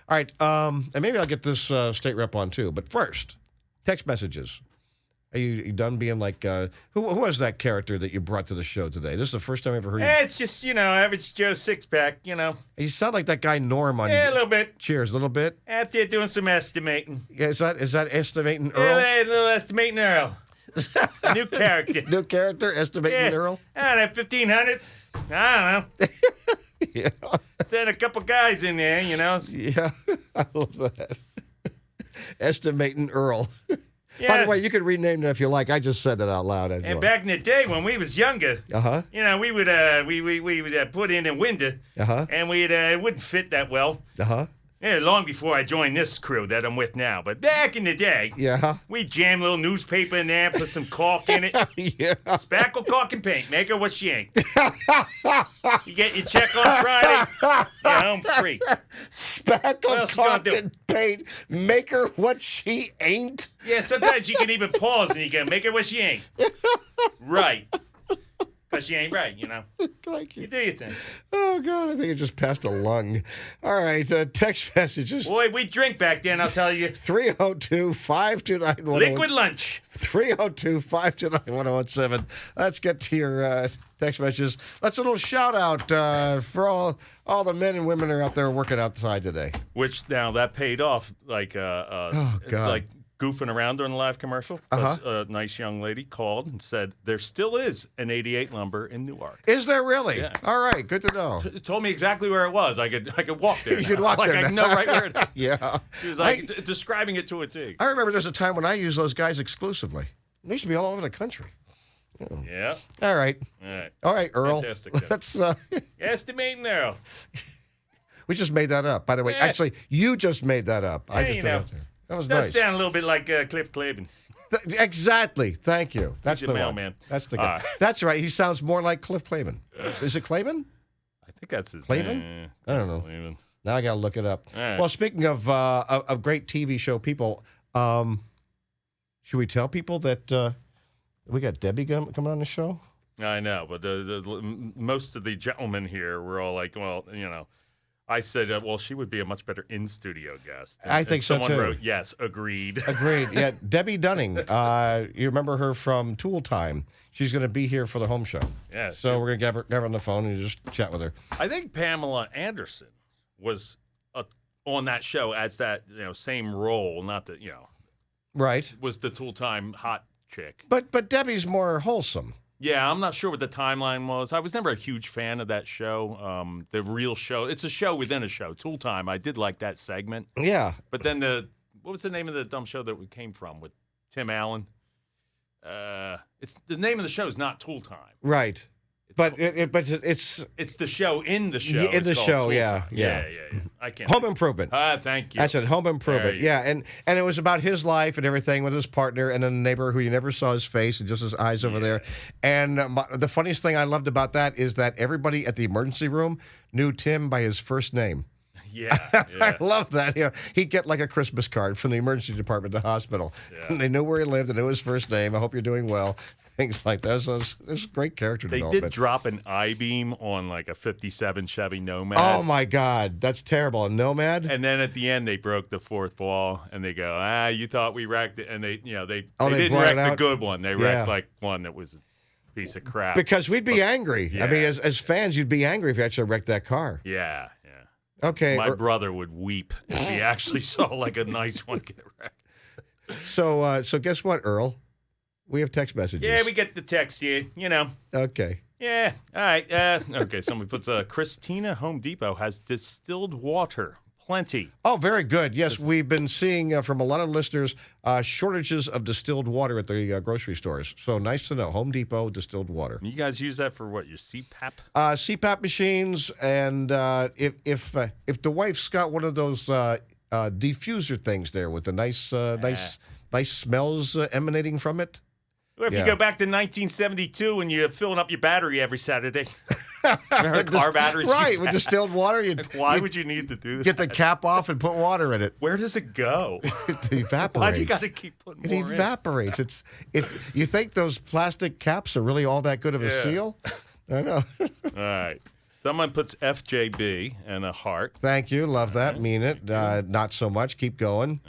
All right, and maybe I'll get this state rep on too. But first, text messages. Are you done being like, who was that character that you brought to the show today? This is the first time I ever heard you. It's just, average Joe six-pack, You sound like that guy Norm on Yeah, a little bit. Cheers, a little bit. Out there doing some estimating. Yeah, is that estimating Earl? Yeah, a little estimating Earl. New character. New character, estimating Earl? I don't know, 1,500. I don't know. Yeah. Send a couple guys in there, Yeah, I love that. Estimating Earl. Yeah. By the way, you could rename it if you like. I just said that out loud. And back in the day when we was younger, we would put in a window, and it wouldn't fit that well. Yeah, long before I joined this crew that I'm with now. But back in the day, we'd jam a little newspaper in there, put some caulk in it. Spackle, caulk, and paint. Make her what she ain't. You get your check on Friday, you're home free. Spackle, caulk, and paint. Make her what she ain't? Yeah, sometimes you can even pause and you can make her what she ain't. Right. Because she ain't right, Thank you. You do your thing. Oh, God, I think it just passed a lung. All right, text messages. Boy, we drink back then, I'll tell you. 302-529-1017. Liquid lunch. 302-529-1017. Let's get to your text messages. Let's a little shout-out for all the men and women that are out there working outside today. Which, now, that paid off, like goofing around during the live commercial. A nice young lady called and said there still is an 88 Lumber in Newark. Is there really? Yeah. All right, good to know. Told me exactly where it was. I could walk there. You could walk there. I can know right where it is. Yeah. She was like describing it to a T. I remember there's a time when I used those guys exclusively. They used to be all over the country. Oh. Yeah. All right. All right, Earl. Fantastic. Let's estimating Earl. We just made that up. By the way, actually, you just made that up. I just threw it out there. That was nice. Does sound a little bit like Cliff Clavin. Exactly. Thank you. That's the mailman. That's the guy. That's right. He sounds more like Cliff Clavin. Is it Clavin? I think that's his Clavin? name. I don't know. Clavin. Now I got to look it up. Right. Well, speaking of great TV show people, should we tell people that we got Debbie coming on the show? I know, but most of the gentlemen here were all like, well, I said, well, she would be a much better in-studio guest. I think so, too. Someone wrote, yes, agreed. Agreed. Yeah, Debbie Dunning. You remember her from Tool Time. She's going to be here for the home show. Yeah. So we're going to get her on the phone and just chat with her. I think Pamela Anderson was on that show as that same role, not that right, was the Tool Time hot chick. But Debbie's more wholesome. Yeah, I'm not sure what the timeline was. I was never a huge fan of that show. The real show. It's a show within a show. Tool Time. I did like that segment. Yeah. But then what was the name of the dumb show that we came from with Tim Allen? It's the name of the show is not Tool Time. Right. But it's the show in the show. In the show, yeah. I can't. Home Improvement. Thank you. I said Home Improvement. Yeah, and it was about his life and everything with his partner and then the neighbor who you never saw his face and just his eyes over there. And the funniest thing I loved about that is that everybody at the emergency room knew Tim by his first name. Yeah. I love that. He'd get like a Christmas card from the emergency department at the hospital. Yeah. And they knew where he lived. They knew his first name. I hope you're doing well. Things like that. So it was great character development. They did drop an I-beam on like a 57 Chevy Nomad. Oh, my God. That's terrible. A Nomad? And then at the end, they broke the fourth wall, and they go, you thought we wrecked it. And they didn't wreck the good one. They wrecked like one that was a piece of crap. Because we'd be angry. Yeah. I mean, as fans, you'd be angry if you actually wrecked that car. Yeah. Okay. My brother would weep if he actually saw like a nice one get wrecked. So guess what, Earl? We have text messages. Yeah, we get the text here, Okay. Yeah, all right. Okay, somebody puts, Christina Home Depot has distilled water. Plenty. Oh, very good. Yes, we've been seeing from a lot of listeners shortages of distilled water at the grocery stores. So nice to know. Home Depot distilled water. You guys use that for what? Your CPAP? CPAP machines, and if the wife's got one of those diffuser things there with the nice smells emanating from it. Or if you go back to 1972 and you're filling up your battery every Saturday. Remember car batteries? Right, with distilled water. Why would you need to do that? Get the cap off and put water in it. Where does it go? It evaporates. Why do you got to keep putting more in? It evaporates. It's you think those plastic caps are really all that good of a seal? I know. All right. Someone puts FJB and a heart. Thank you. Love that. Mean it. Not so much. Keep going.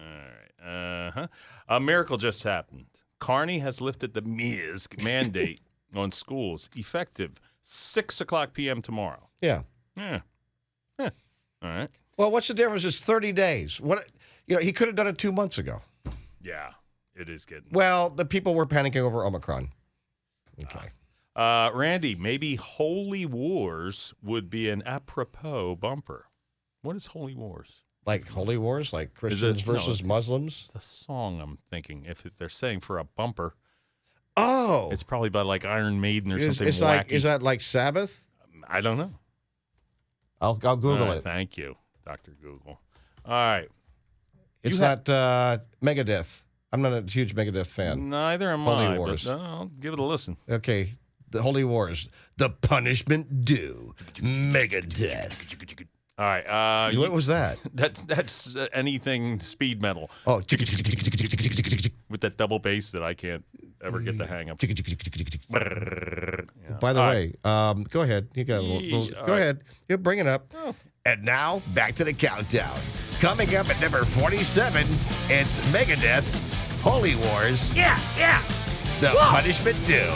All right. A miracle just happened. Carney has lifted the MISG mandate on schools effective 6:00 p.m. tomorrow. Yeah. Yeah. All right. Well, what's the difference? It's 30 days. He could have done it 2 months ago. Yeah, it is getting. Well, the people were panicking over Omicron. Okay. Randy, maybe Holy Wars would be an apropos bumper. What is Holy Wars? Like Holy Wars, like Christians versus Muslims? It's a song, I'm thinking. If they're saying for a bumper. Oh. It's probably by like Iron Maiden or something wacky. Is that like Sabbath? I don't know. I'll Google it. Thank you, Dr. Google. All right. It's not Megadeth. I'm not a huge Megadeth fan. Neither am Holy I. Wars. But, I'll give it a listen. Okay. The Holy Wars. The punishment due. Megadeth. All right. What was that? That's anything speed metal. Oh. With that double bass that I can't ever get the hang of. By the way, go ahead. You got a little go ahead. You bring it up. Oh. And now, back to the countdown. Coming up at number 47, it's Megadeth, Holy Wars. Yeah. The punishment due.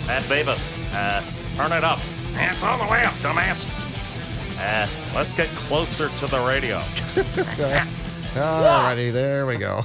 Beavis, turn it up. It's on the way up, dumbass. Let's get closer to the radio. All righty, there we go.